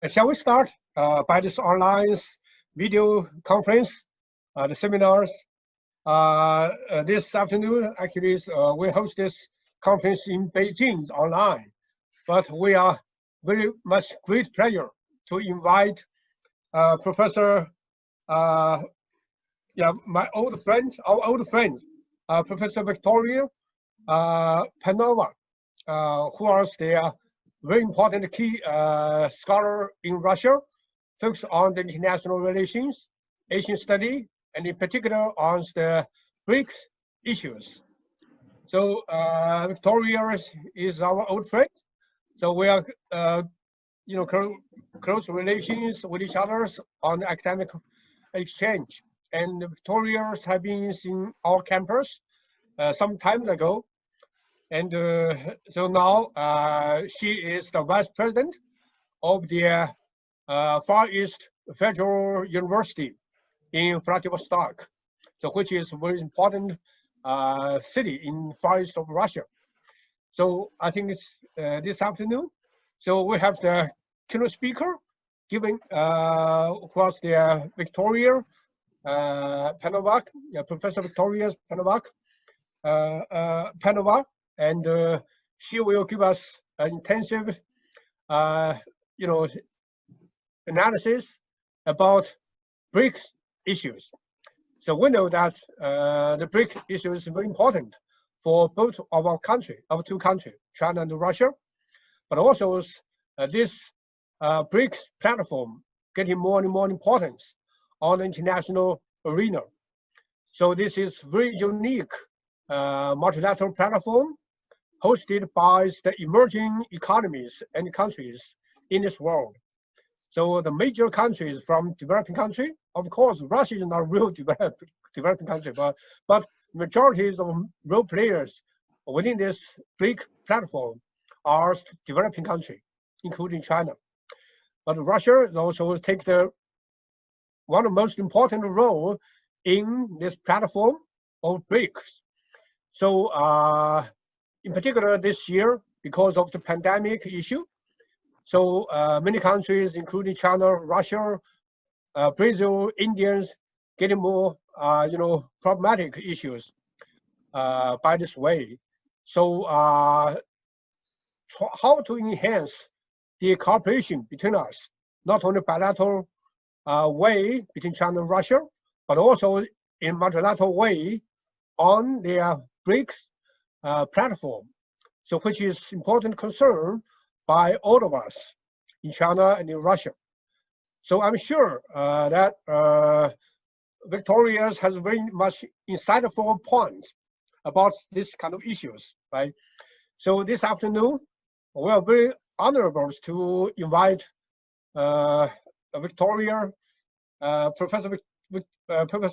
Shall we start by this online video conference, the seminars? This afternoon, actually, we host this conference in Beijing online, but we are very much great pleasure to invite Professor, my old friend, our old friend, Professor Victoria Panova, who is the very important key scholar in Russia, focused on the international relations, Asian study, and in particular on the BRICS issues. So Victoria is our old friend. So we are, close relations with each other on academic exchange. And Victoria has been in our campus some time ago. And so now she is the vice president of the Far East Federal University in Vladivostok, so which is a very important city in Far East of Russia. So I think it's this afternoon. So we have the keynote speaker giving who was the Victoria Panova, Professor Victoria Panova, and she will give us an intensive, analysis about BRICS issues. So we know that the BRICS issue is very important for both of our two countries, China and Russia, but also this BRICS platform getting more and more importance on the international arena. So this is very unique multilateral platform hosted by the emerging economies and countries in this world. So the major countries from developing country, of course, Russia is not a real developing country, but majorities of role players within this big platform are developing country, including China. But Russia also takes one of the most important role in this platform of BRICS. So in particular this year, because of the pandemic issue, so many countries, including China, Russia, Brazil, Indians, getting more, problematic issues by this way. So how to enhance the cooperation between us, not only bilateral way between China and Russia, but also in multilateral way on their BRICS platform. So which is important concern by all of us in China and in Russia. So I'm sure that Victoria has very much insightful points about this kind of issues, right? So this afternoon, we are very honorable to invite Victoria, Professor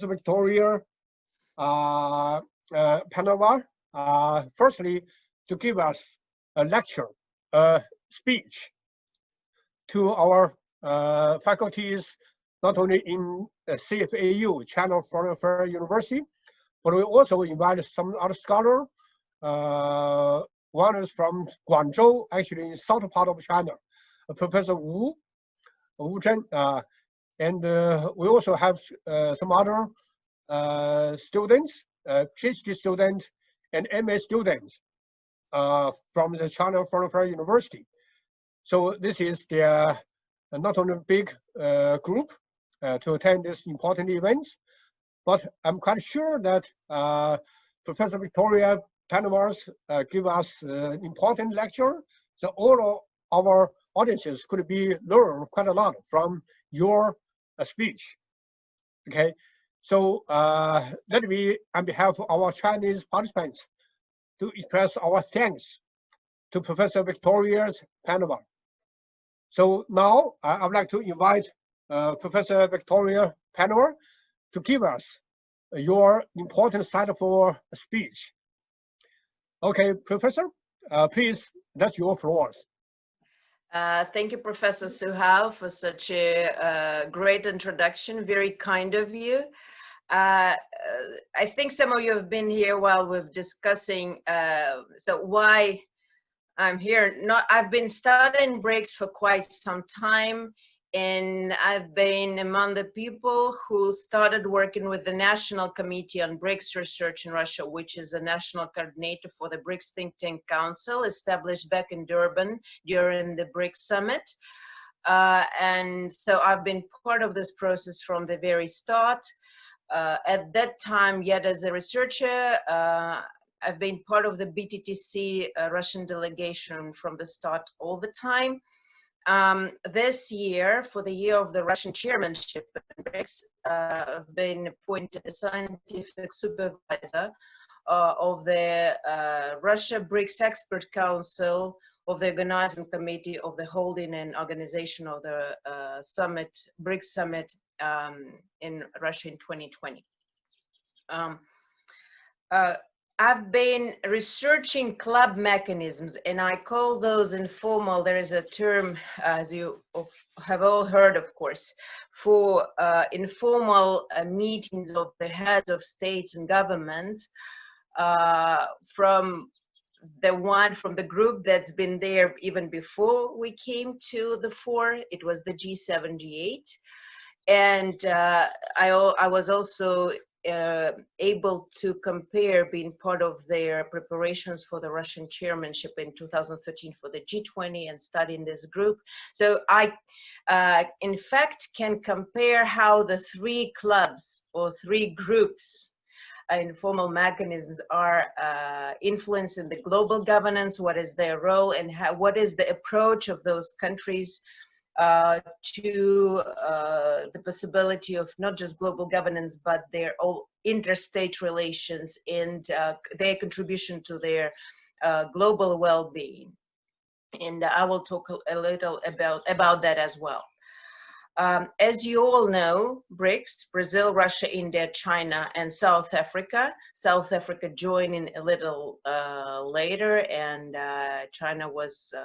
Victoria Panova, firstly, to give us a lecture, speech to our faculties, not only in CFAU, China Foreign Affairs University, but we also invite some other scholars. One is from Guangzhou, actually in southern part of China, Professor Wu Zhen, and we also have some other students, PhD students and MA students from the China Foreign Affairs University. So this is the not only big group to attend this important events, but I'm quite sure that Professor Victoria Panova give us an important lecture. So all of our audiences could be learn quite a lot from your speech. Okay, so let me, on behalf of our Chinese participants, to express our thanks to Professor Victoria Panova. So now I would like to invite Professor Victoria Panova to give us your important insightful speech. Okay, Professor, please, that's your floors. Thank you, Professor Suhao, for such a great introduction. Very kind of you. I think some of you have been here while we're discussing, so why I'm here. I've been studying BRICS for quite some time, and I've been among the people who started working with the National Committee on BRICS Research in Russia, which is a national coordinator for the BRICS Think Tank Council, established back in Durban during the BRICS Summit. And so I've been part of this process from the very start. At that time, yet as a researcher, I've been part of the BTTC Russian delegation from the start all the time. This year, for the year of the Russian chairmanship in BRICS, I've been appointed the scientific supervisor of the Russia BRICS Expert Council of the Organizing Committee of the Holding and Organization of the Summit, BRICS Summit in Russia in 2020. I've been researching club mechanisms, and I call those informal. There is a term, as you have all heard, of course, for informal meetings of the heads of states and government from the group that's been there even before we came to the fore. It was the G7, G8. And I was also able to compare being part of their preparations for the Russian chairmanship in 2013 for the G20 and studying this group. So I, in fact, can compare how the three clubs or three groups, informal mechanisms, are influencing the global governance, what is their role, and what is the approach of those countries to the possibility of not just global governance, but their all interstate relations and their contribution to their global well-being. And I will talk a little about that as well. As you all know, BRICS, Brazil, Russia, India, China, and South Africa. South Africa joining a little later, and China was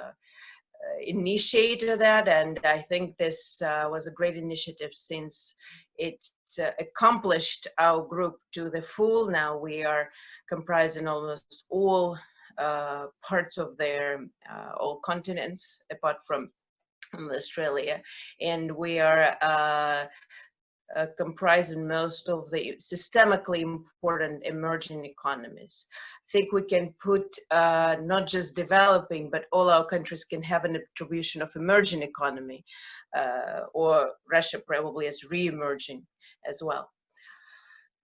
initiated that, and I think this was a great initiative since it accomplished our group to the full. Now we are comprising almost all parts of their all continents apart from Australia, and we are comprising most of the systemically important emerging economies. I think we can put not just developing, but all our countries can have an attribution of emerging economy, or Russia probably as re-emerging as well.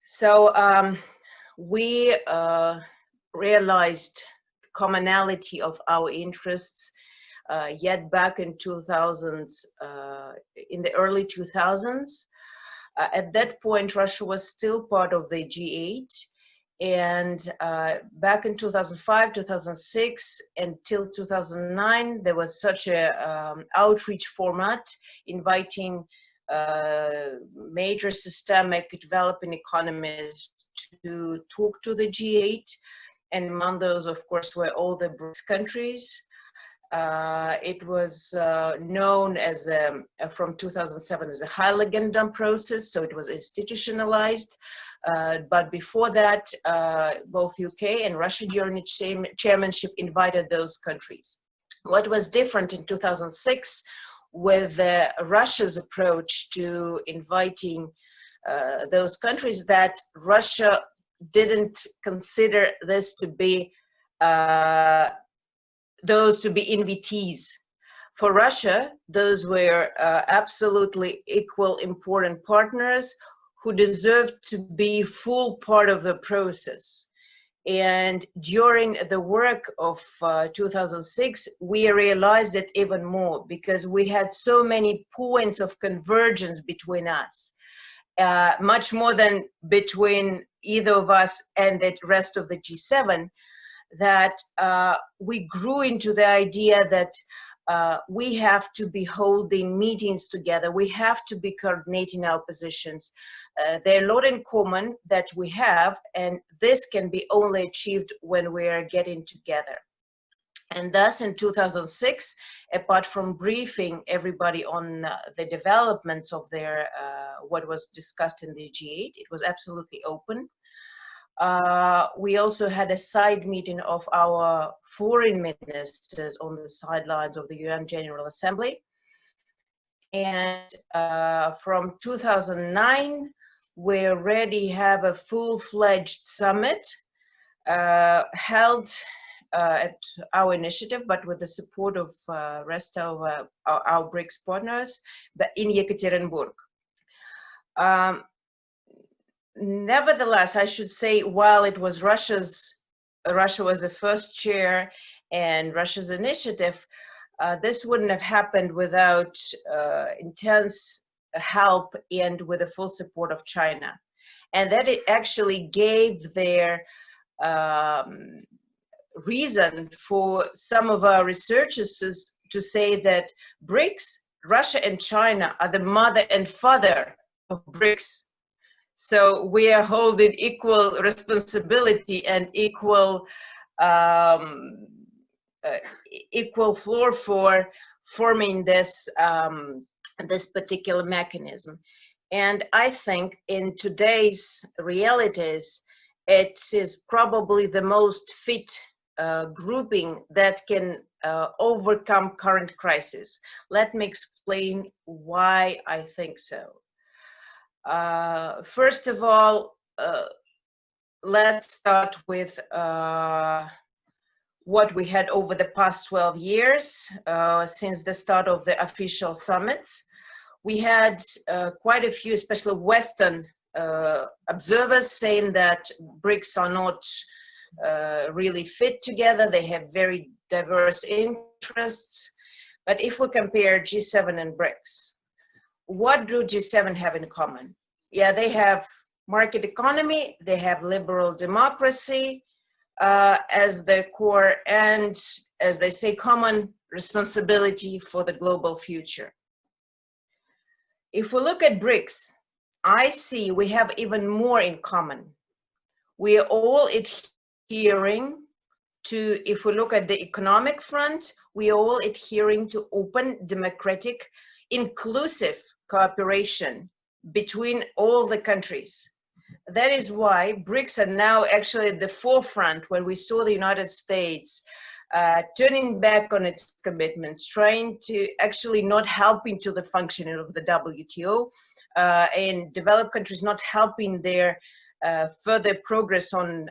So we realized commonality of our interests yet back in 2000s, in the early 2000s. At that point, Russia was still part of the G8, and back in 2005, 2006, until 2009, there was such a outreach format inviting major systemic developing economies to talk to the G8, and among those, of course, were all the BRICS countries. It was known as from 2007 as a Heiligendamm process, so it was institutionalized. But before that, both UK and Russia during its chairmanship invited those countries. What was different in 2006 with Russia's approach to inviting those countries, that Russia didn't consider this to be those to be invitees. For Russia, those were absolutely equal important partners who deserved to be full part of the process. And during the work of 2006, we realized it even more, because we had so many points of convergence between us, much more than between either of us and the rest of the G7, that we grew into the idea that we have to be holding meetings together. We have to be coordinating our positions. There are a lot in common that we have, and this can be only achieved when we are getting together. And thus in 2006, apart from briefing everybody on the developments of their what was discussed in the G8, it was absolutely open. We also had a side meeting of our foreign ministers on the sidelines of the UN General Assembly. And from 2009, we already have a full-fledged summit held at our initiative, but with the support of rest of our BRICS partners, but in Yekaterinburg. Nevertheless, I should say, while it was Russia was the first chair and Russia's initiative, this wouldn't have happened without intense help and with the full support of China. And that it actually gave their reason for some of our researchers to say that BRICS, Russia and China are the mother and father of BRICS. So we are holding equal responsibility and equal equal floor for forming this this particular mechanism. And I think in today's realities, it is probably the most fit grouping that can overcome current crisis. Let me explain why I think so. First of all, let's start with what we had over the past 12 years since the start of the official summits. We had quite a few, especially Western observers, saying that BRICS are not really fit together. They have very diverse interests. But if we compare G7 and BRICS, what do G7 have in common? Yeah, they have market economy, they have liberal democracy as their core, and as they say, common responsibility for the global future. If we look at BRICS, I see we have even more in common. We are all adhering to, if we look at the economic front, we are all adhering to open, democratic, inclusive cooperation between all the countries. That is why BRICS are now actually at the forefront when we saw the United States turning back on its commitments, trying to actually not helping to the functioning of the WTO, and developed countries not helping their further progress on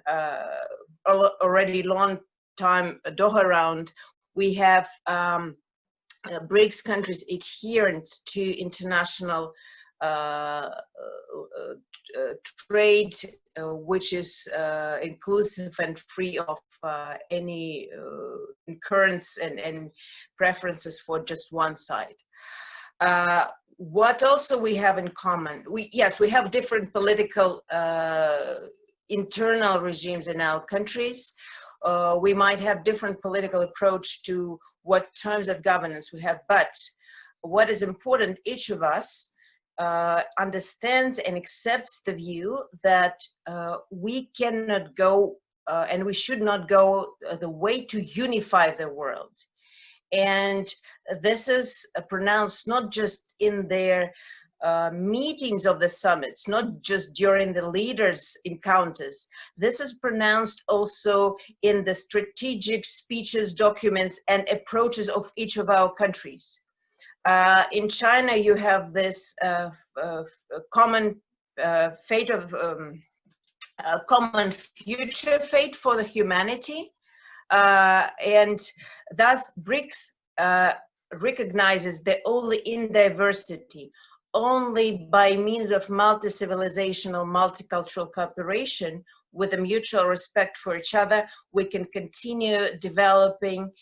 already long time Doha round. We have BRICS countries adherent to international trade, which is inclusive and free of any concurrence and preferences for just one side. What also we have in common, yes, we have different political internal regimes in our countries. We might have different political approach to what terms of governance we have, but what is important, each of us understands and accepts the view that we cannot go and we should not go the way to unify the world. And this is pronounced not just in their meetings of the summits, not just during the leaders' encounters. This is pronounced also in the strategic speeches, documents, and approaches of each of our countries. In China, you have this common fate of common future fate for the humanity, and thus BRICS recognizes the only in diversity, only by means of multi-civilizational, multicultural cooperation with a mutual respect for each other, we can continue developing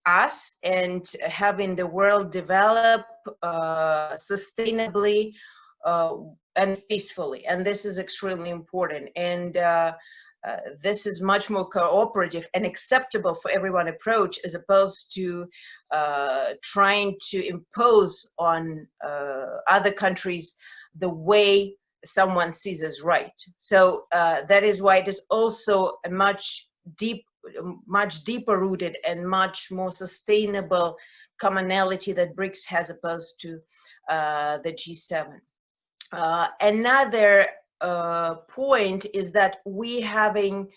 us and having the world develop sustainably and peacefully. And this is extremely important. And this is much more cooperative and acceptable for everyone approach, as opposed to trying to impose on other countries the way someone sees as right. So that is why it is also a much deeper rooted and much more sustainable commonality that BRICS has opposed to the G7. Another point is that we having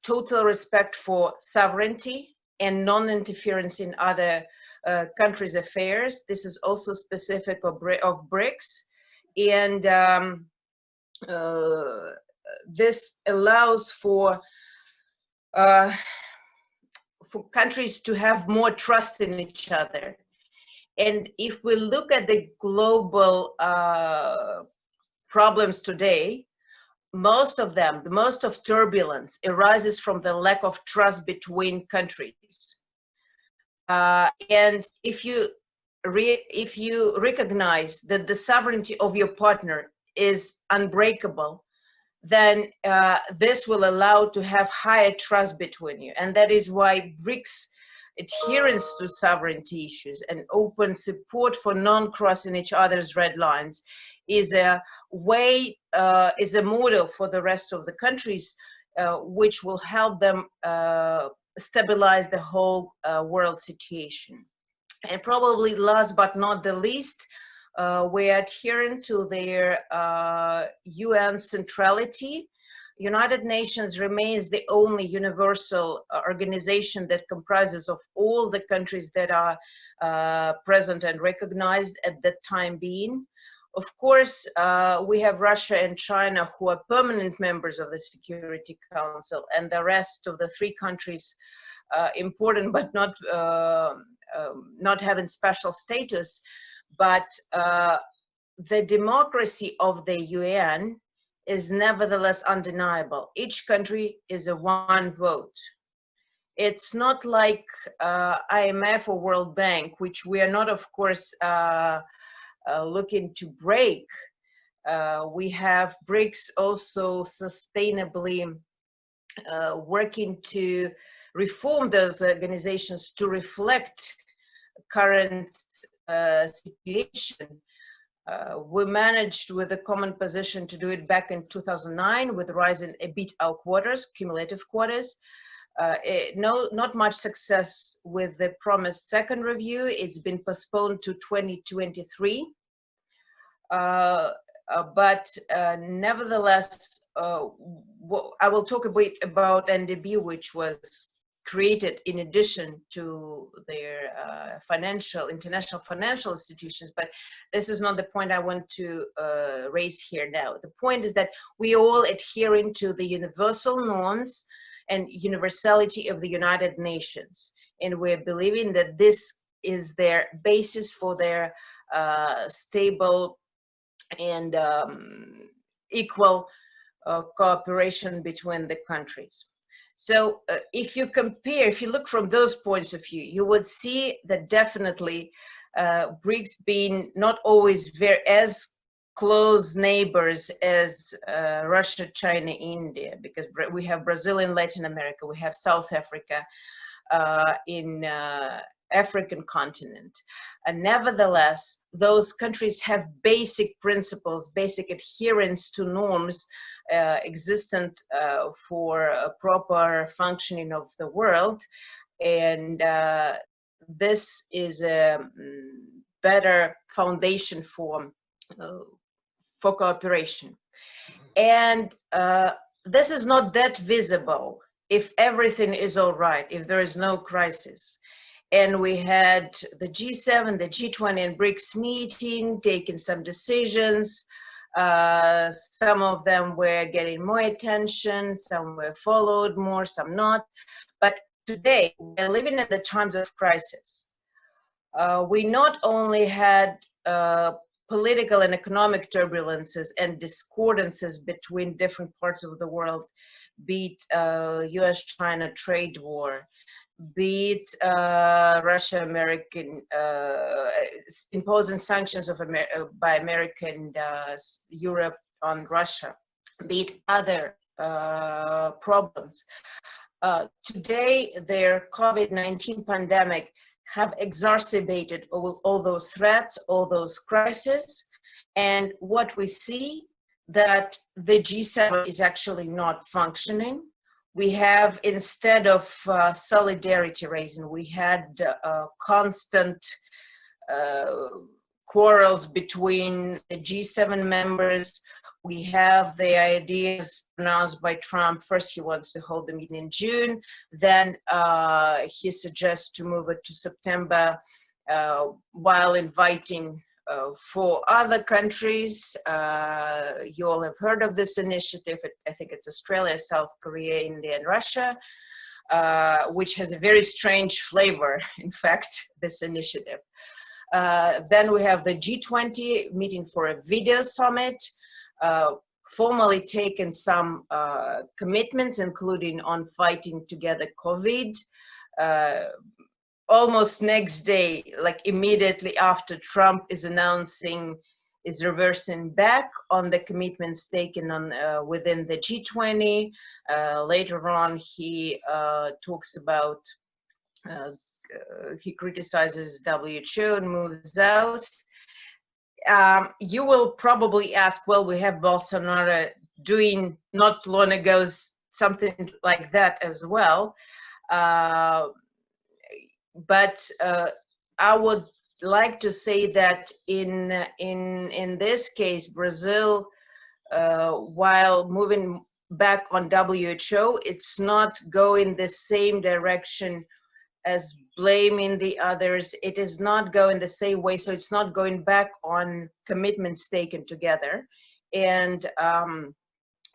total respect for sovereignty and non-interference in other countries' affairs. This is also specific of BRICS, and this allows for countries to have more trust in each other. And if we look at the global problems today, most of them, the most of turbulence arises from the lack of trust between countries. And if you recognize that the sovereignty of your partner is unbreakable, then this will allow to have higher trust between you. And that is why BRICS adherence to sovereignty issues and open support for non-crossing each other's red lines is a way, is a model for the rest of the countries, which will help them stabilize the whole world situation. And probably last but not the least, we are adhering to their UN centrality. United Nations remains the only universal organization that comprises of all the countries that are present and recognized at that time being. Of course, we have Russia and China who are permanent members of the Security Council, and the rest of the 3 countries important but not having special status. But the democracy of the UN is nevertheless undeniable. Each country is a one vote. It's not like IMF or World Bank, which we are not, of course, looking to break. We have BRICS also sustainably working to reform those organizations to reflect current situation. We managed with a common position to do it back in 2009 with rising EBITDA quotas, cumulative quotas. Not much success with the promised second review. It's been postponed to 2023. But nevertheless, I will talk a bit about NDB, which was created in addition to their international financial institutions, but this is not the point I want to raise here now. The point is that we all adhering to the universal norms and universality of the United Nations, and we're believing that this is their basis for their stable and equal cooperation between the countries. So if you compare, if you look from those points of view, you would see that definitely BRICS being not always as close neighbors as Russia, China, India, because we have Brazil in Latin America, we have South Africa in African continent. And nevertheless, those countries have basic principles, basic adherence to norms existent for a proper functioning of the world, and this is a better foundation for cooperation. And this is not that visible if everything is all right, if there is no crisis. And we had the G7, the G20 and BRICS meeting, taking some decisions. Some of them were getting more attention, some were followed more, some not. But today, we're living in the times of crisis. We not only had political and economic turbulences and discordances between different parts of the world, be it US-China trade war, be it Russia-American imposing sanctions by America and Europe on Russia, be it other problems. Today, their COVID-19 pandemic have exacerbated all those threats, all those crises, and what we see that the G7 is actually not functioning. We have, instead of solidarity raising, we had constant quarrels between the G7 members. we have the ideas announced by Trump. First, he wants to hold the meeting in June. Then he suggests to move it to September, while inviting 4 other countries. You all have heard of this initiative. I think it's Australia, South Korea, India, and Russia, which has a very strange flavor, in fact, this initiative. Then we have the G20 meeting for a video summit, formally taken some commitments, including on fighting together COVID. Almost next day, like immediately after Trump is reversing back on the commitments taken on within the G20. Later on, he talks about he criticizes WHO and moves out. You will probably ask, well, we have Bolsonaro doing not long ago something like that as well. But I would like to say that in this case, Brazil, while moving back on WHO, it's not going the same direction as blaming the others. It is not going the same way, so it's not going back on commitments taken together. And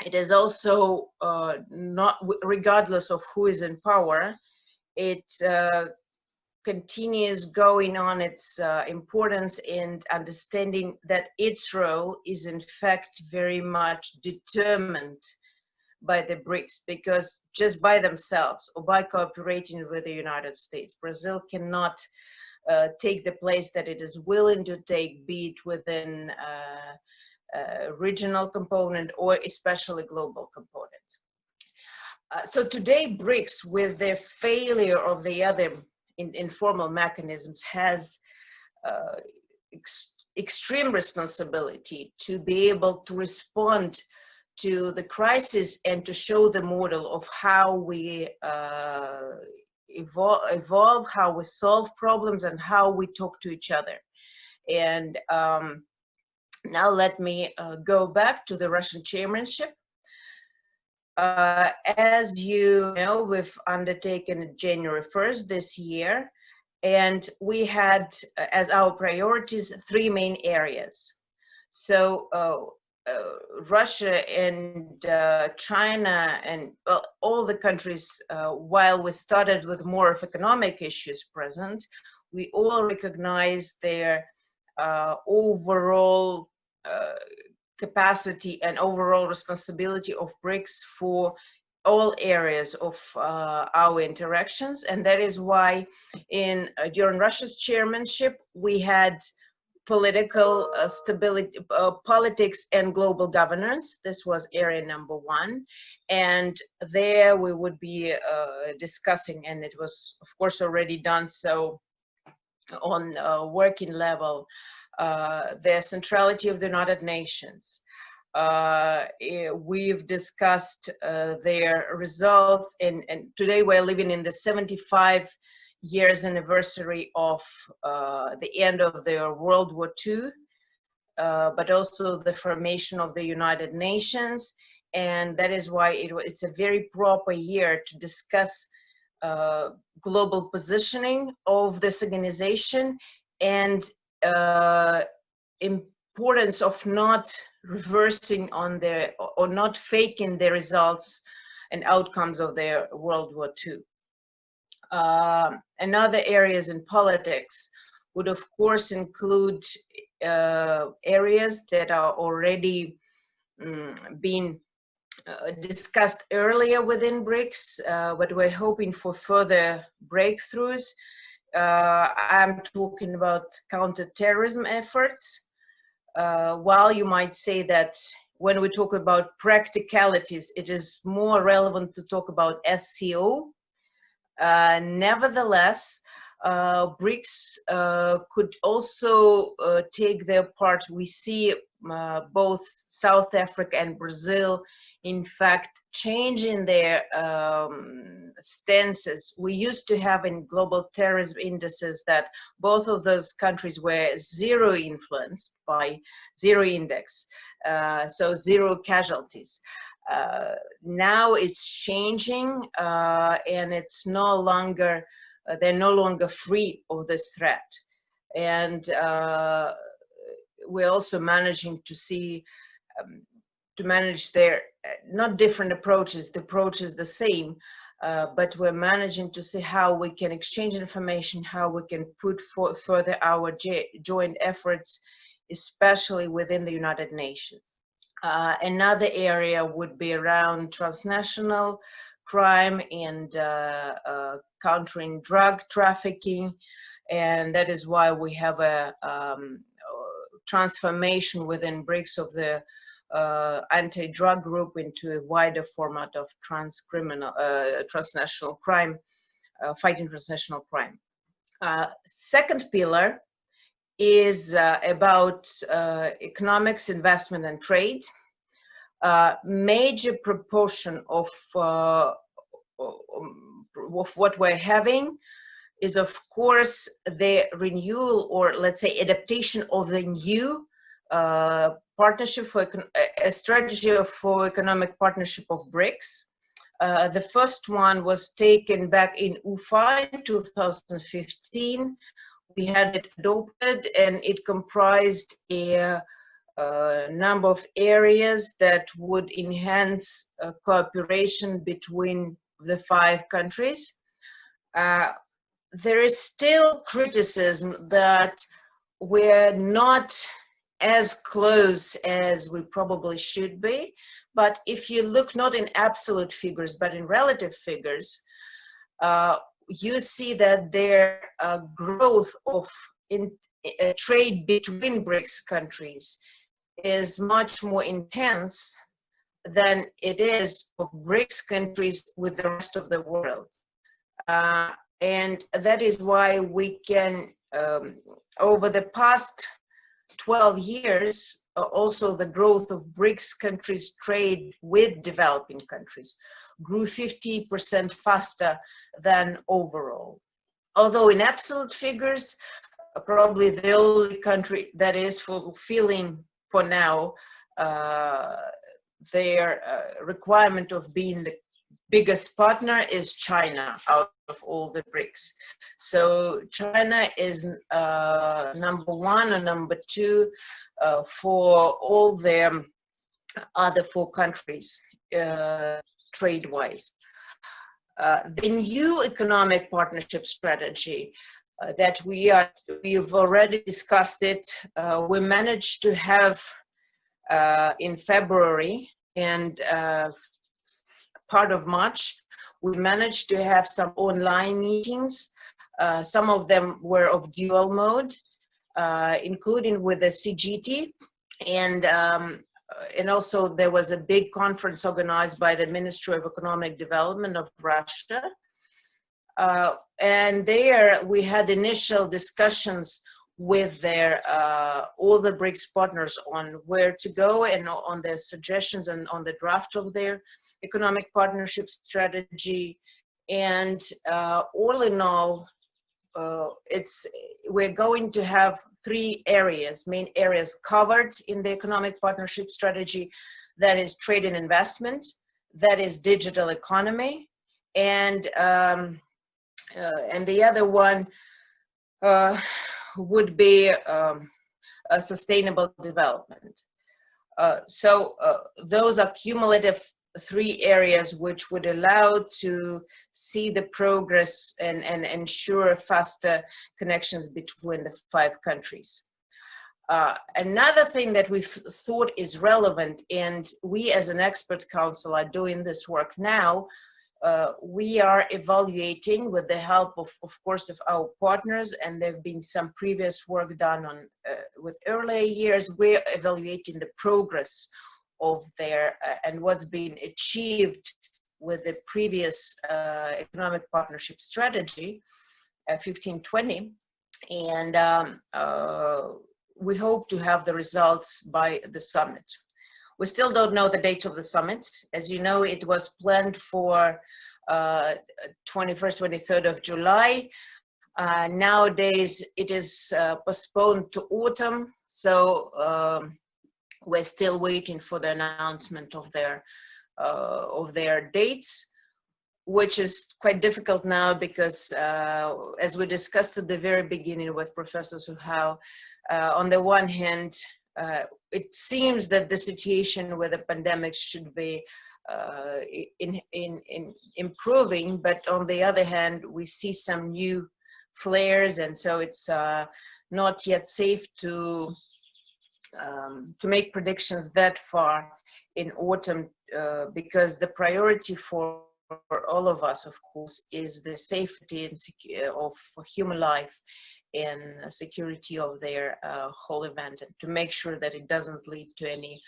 it is also not, regardless of who is in power, it continues going on its importance and understanding that its role is in fact very much determined by the BRICS, because just by themselves or by cooperating with the United States, Brazil cannot take the place that it is willing to take, be it within a regional component or especially global component. So today, BRICS, with the failure of the other informal mechanisms, has extreme responsibility to be able to respond to the crisis and to show the model of how we evolve, how we solve problems, and how we talk to each other. And now let me go back to the Russian chairmanship. As you know, we've undertaken January 1st this year, and we had as our priorities 3 main areas. So Russia and China and all the countries, while we started with more of economic issues present, we all recognize their overall capacity and overall responsibility of BRICS for all areas of our interactions. And that is why during Russia's chairmanship, we had political stability, politics and global governance. This was area number 1. And there we would be discussing, and it was of course already done so on a working level, the centrality of the United Nations. We've discussed their results, and today we're living in the 75 years anniversary of the end of the World War II, but also the formation of the United Nations. And that is why it's a very proper year to discuss global positioning of this organization and importance of not reversing on or not faking the results and outcomes of their World War II. Another areas in politics would of course include areas that are already being discussed earlier within BRICS, but we're hoping for further breakthroughs. I'm talking about counterterrorism efforts. While you might say that when we talk about practicalities, it is more relevant to talk about SCO. Nevertheless, BRICS could also take their part. We see both South Africa and Brazil, in fact, changing their stances. We used to have in global terrorism indices that both of those countries were zero influenced by zero index, so zero casualties. Now it's changing, and it's no longer, they're no longer free of this threat. And we're also managing to see, to manage their, not different approaches, the approach is the same, but we're managing to see how we can exchange information, how we can put further our joint efforts, especially within the United Nations. Another area would be around transnational crime and countering drug trafficking, and that is why we have a transformation within BRICS of the anti-drug group into a wider format of transnational crime, fighting transnational crime. Second pillar is about economics, investment, and trade. Major proportion of what we're having is, of course, the renewal, or let's say adaptation of the new partnership for a strategy for economic partnership of BRICS. The first one was taken back in UFA in 2015. We had it adopted, and it comprised a number of areas that would enhance cooperation between the 5 countries. There is still criticism that we're not as close as we probably should be, but if you look not in absolute figures but in relative figures, you see that their growth of trade between BRICS countries is much more intense than it is of BRICS countries with the rest of the world. And that is why we can, over the past 12 years, also the growth of BRICS countries' trade with developing countries grew 50% faster than overall. Although in absolute figures, probably the only country that is fulfilling for now their requirement of being the biggest partner is China out of all the BRICS. So China is number 1 or number 2 for all the other 4 countries trade-wise. The new economic partnership strategy that we've already discussed it. We managed to have in February and part of March, we managed to have some online meetings. Some of them were of dual mode, including with the CGT, and also there was a big conference organized by the Ministry of Economic Development of Russia. And there we had initial discussions with their all the BRICS partners on where to go and on their suggestions and on the draft of their economic partnership strategy. And all in all, we're going to have 3 areas, main areas covered in the economic partnership strategy. That is trade and investment, that is digital economy, and the other one would be a sustainable development. So those are cumulative 3 areas which would allow to see the progress and ensure faster connections between the 5 countries. Another thing that we've thought is relevant, and we as an expert council are doing this work now, we are evaluating with the help of course, of our partners, and there have been some previous work done on with earlier years. We're evaluating the progress of their and what's been achieved with the previous economic partnership strategy. 1520, and we hope to have the results by the summit. We still don't know the date of the summit. As you know, it was planned for 21st, 23rd of July. Nowadays, it is postponed to autumn, so we're still waiting for the announcement of their dates, which is quite difficult now because, as we discussed at the very beginning with Professor Suhau, on the one hand, it seems that the situation with the pandemic should be in improving, but on the other hand, we see some new flares, and so it's not yet safe to make predictions that far in autumn, because the priority for all of us, of course, is the safety and of human life and security of their whole event, and to make sure that it doesn't lead to any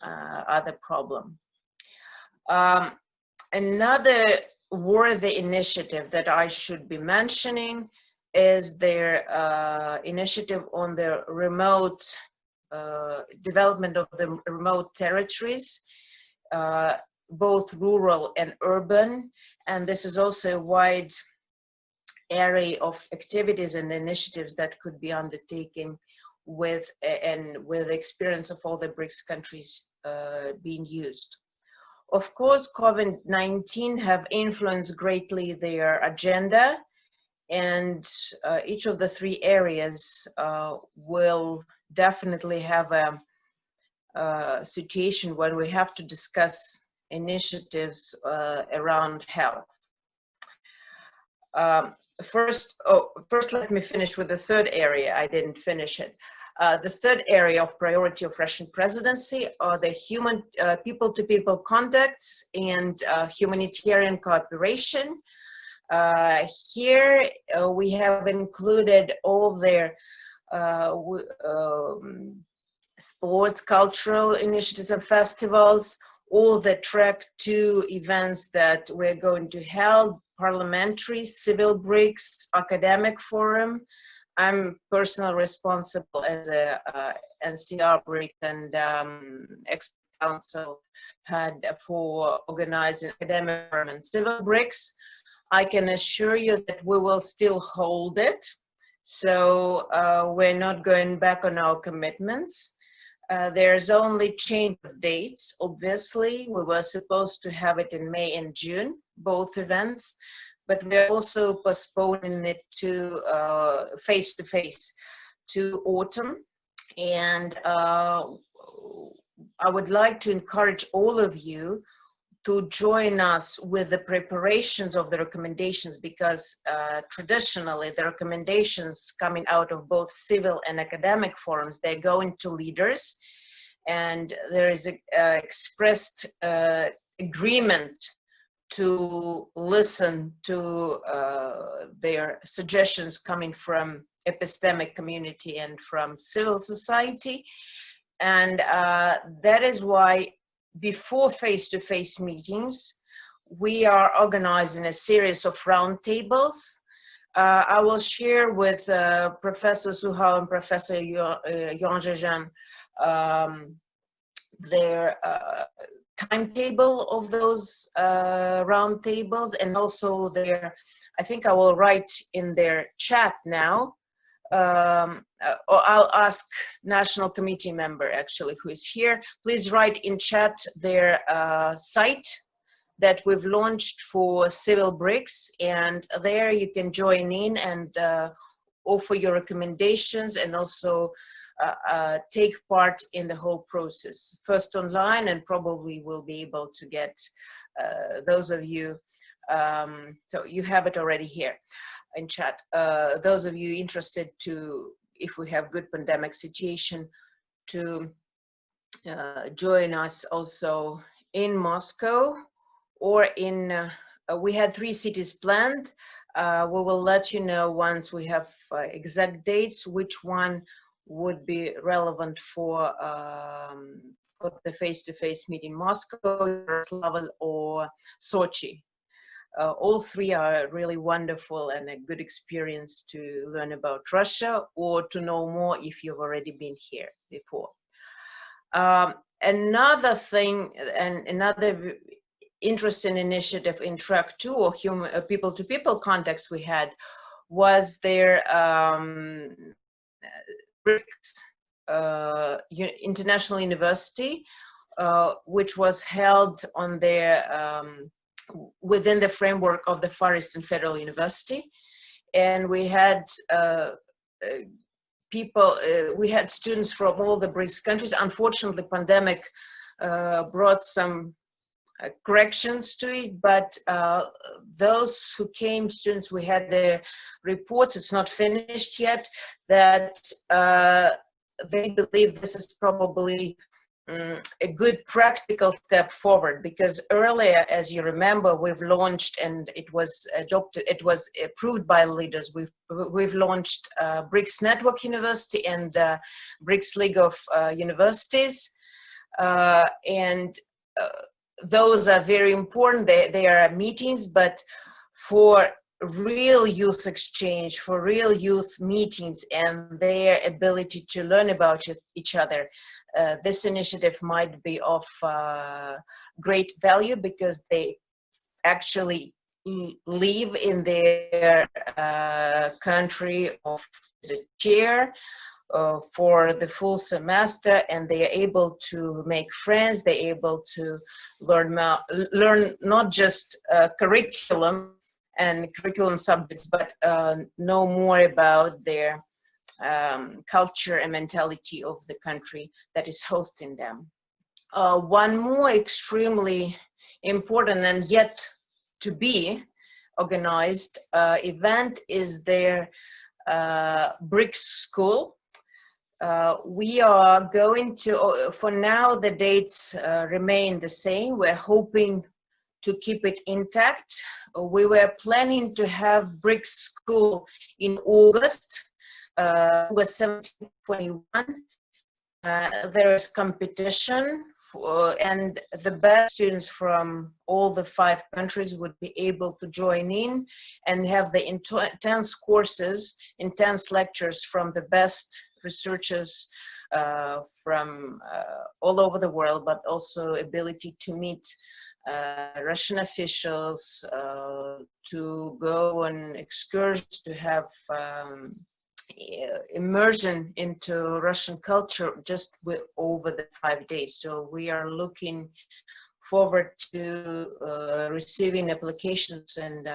other problem. Another worthy initiative that I should be mentioning is their initiative on the remote development of the remote territories, both rural and urban, and this is also a wide area of activities and initiatives that could be undertaken with the experience of all the BRICS countries being used. Of course, COVID-19 have influenced greatly their agenda, and each of the three areas will definitely have a situation when we have to discuss initiatives around health. First, let me finish with the third area. I didn't finish it. The third area of priority of Russian presidency are the human people-to-people contacts and humanitarian cooperation. Here we have included all their sports, cultural initiatives and festivals, all the track 2 events that we're going to hold, parliamentary, civil BRICS, academic forum. I'm personally responsible as a NCR BRICS and expert council head for organizing academic forum and civil BRICS. I can assure you that we will still hold it. So we're not going back on our commitments. There's only change of dates. Obviously, we were supposed to have it in May and June, both events, but we're also postponing it to face-to-face to autumn. And I would like to encourage all of you to join us with the preparations of the recommendations, because traditionally the recommendations coming out of both civil and academic forums, they're going to leaders, and there is a expressed agreement to listen to their suggestions coming from epistemic community and from civil society. And that is why before face-to-face meetings, we are organizing a series of roundtables. I will share with Professor Suhau and Professor Yonjejan their timetable of those roundtables, and also their, I think I will write in their chat now, or I'll ask National Committee member actually who is here, please write in chat their site that we've launched for civil BRICS, and there you can join in and offer your recommendations and also take part in the whole process. First online, and probably will be able to get those of you, so you have it already here in chat. Those of you interested to, if we have good pandemic situation, to join us also in Moscow or in, we had 3 cities planned. We will let you know once we have exact dates, which one would be relevant for the face-to-face meeting, Moscow, Yaroslavl, or Sochi. All three are really wonderful and a good experience to learn about Russia or to know more if you've already been here before. Another thing, and another interesting initiative in track 2 or people-to-people context we had was their BRICS International University, which was held on their within the framework of the Far Eastern Federal University, and we had we had students from all the BRICS countries. Unfortunately, pandemic brought some corrections to it, but those who came, students, we had the reports, it's not finished yet, that they believe this is probably a good practical step forward, because earlier, as you remember, we've launched, and it was adopted, it was approved by leaders, we've launched BRICS Network University and BRICS League of Universities, and those are very important. They are meetings, but for real youth exchange, for real youth meetings and their ability to learn about each other, this initiative might be of great value, because they actually live in their country of the chair for the full semester, and they are able to make friends, they're able to learn not just curriculum and curriculum subjects, but know more about their culture and mentality of the country that is hosting them. One more extremely important and yet to be organized event is their BRICS School. We are going to, for now, the dates remain the same. We're hoping to keep it intact. We were planning to have BRICS School in August 17, 21. There is competition, and the best students from all the 5 countries would be able to join in and have the intense courses, intense lectures from the best researchers from all over the world, but also ability to meet Russian officials, to go on excursions, to have immersion into Russian culture just over the 5 days. So we are looking forward to receiving applications and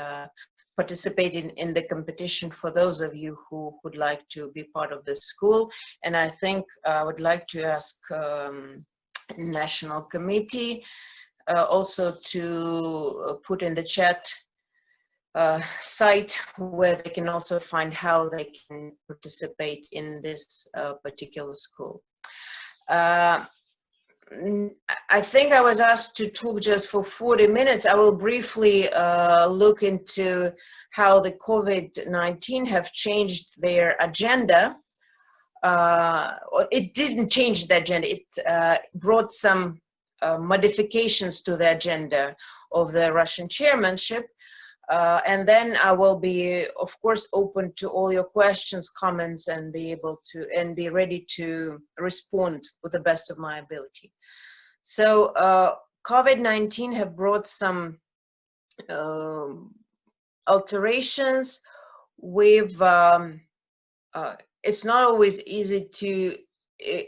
participating in the competition for those of you who would like to be part of this school. And I think I would like to ask National Committee also to put in the chat site where they can also find how they can participate in this particular school. I think I was asked to talk just for 40 minutes. I will briefly look into how the COVID-19 have changed their agenda. It didn't change the agenda, it brought some modifications to the agenda of the Russian chairmanship. And then I will be, of course, open to all your questions, comments, and be able to, and be ready to respond with the best of my ability. So COVID-19 have brought some alterations. We've, it's not always easy to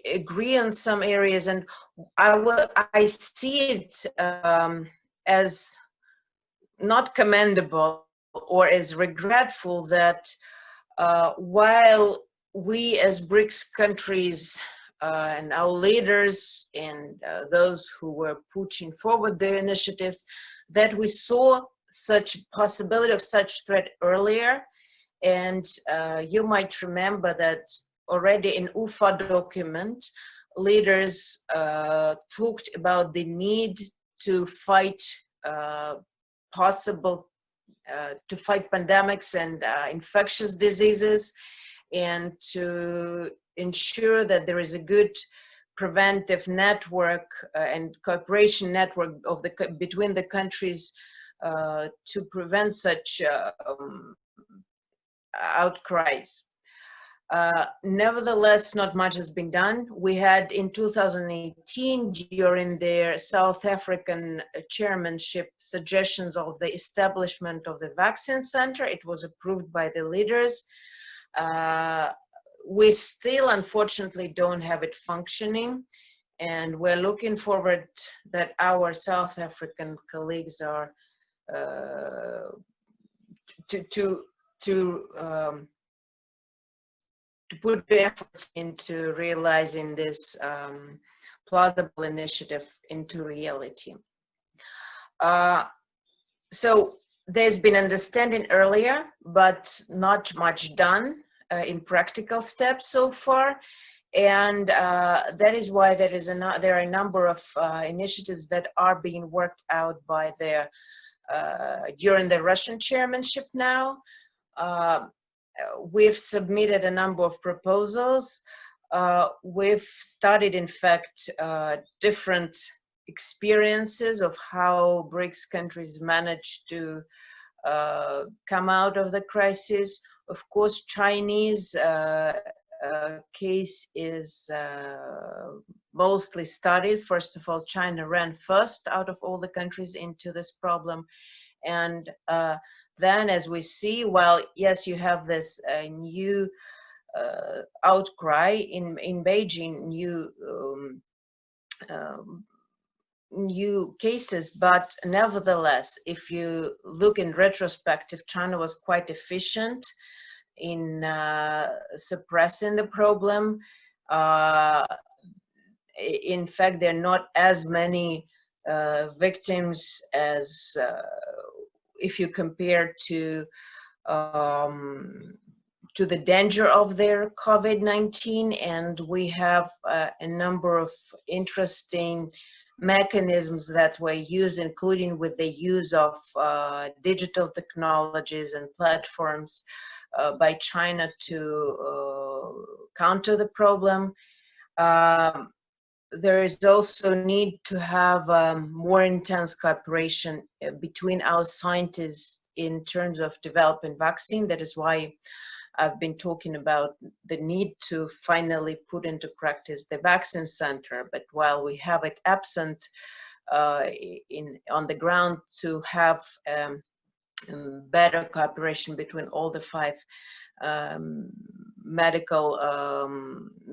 agree on some areas, and I see it as not commendable or as regretful that while we as BRICS countries and our leaders and those who were pushing forward the initiatives, that we saw such possibility of such threat earlier. And you might remember that already in UFA document, leaders talked about the need to fight to fight pandemics and infectious diseases, and to ensure that there is a good preventive network and cooperation network of between the countries to prevent such outcries. Nevertheless, not much has been done. We had in 2018, during their South African chairmanship, suggestions of the establishment of the vaccine center. It was approved by the leaders. We still, unfortunately, don't have it functioning, and we're looking forward that our South African colleagues are to put the efforts into realizing this plausible initiative into reality. So there's been understanding earlier, but not much done in practical steps so far. And that is why there are a number of initiatives that are being worked out by during the Russian chairmanship now. We've submitted a number of proposals. We've studied, in fact, different experiences of how BRICS countries managed to come out of the crisis. Of course, Chinese case is mostly studied. First of all, China ran first out of all the countries into this problem. And then, as we see, well, yes, you have this new outcry in Beijing, new cases, but nevertheless, if you look in retrospective, China was quite efficient in suppressing the problem. In fact, there are not as many victims as if you compare to the danger of their COVID-19, and we have a number of interesting mechanisms that were used, including with the use of digital technologies and platforms by China to counter the problem. There is also need to have more intense cooperation between our scientists in terms of developing vaccine. That is why I've been talking about the need to finally put into practice the vaccine center. But while we have it absent on the ground, to have better cooperation between all the 5 medical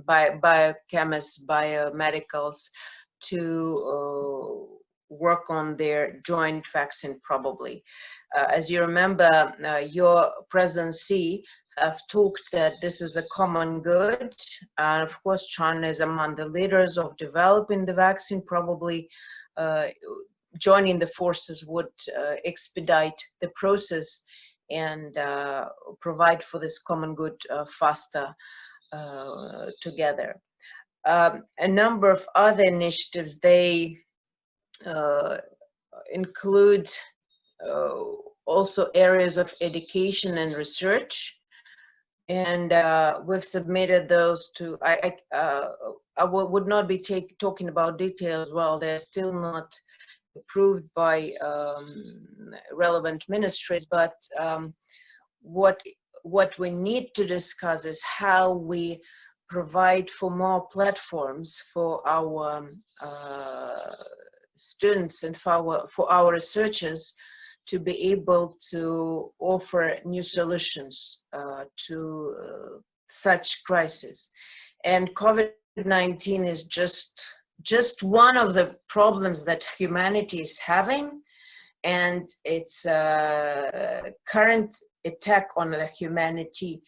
biochemists, biomedicals, to work on their joint vaccine probably. As you remember, your presidency have talked that this is a common good. And of course, China is among the leaders of developing the vaccine. Probably joining the forces would expedite the process and provide for this common good faster together. A number of other initiatives, they include also areas of education and research, and we've submitted those to, I would not be talking about details. Well, they're still not approved by relevant ministries, but what we need to discuss is how we provide for more platforms for our students and for our researchers to be able to offer new solutions to such crises. And COVID-19 is just one of the problems that humanity is having, and its current attack on the humanity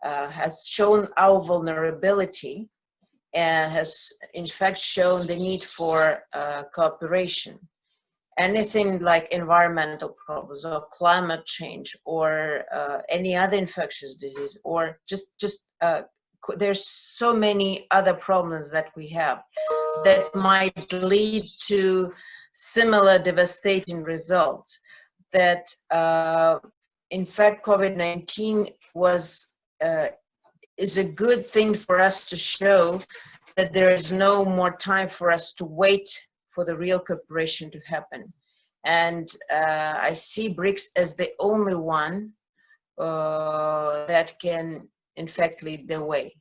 has shown our vulnerability and has in fact shown the need for cooperation. Anything like environmental problems or climate change or any other infectious disease, or there's so many other problems that we have that might lead to similar devastating results. That in fact COVID-19 is a good thing for us to show that there is no more time for us to wait for the real cooperation to happen. And I see BRICS as the only one that can, in fact, lead the way.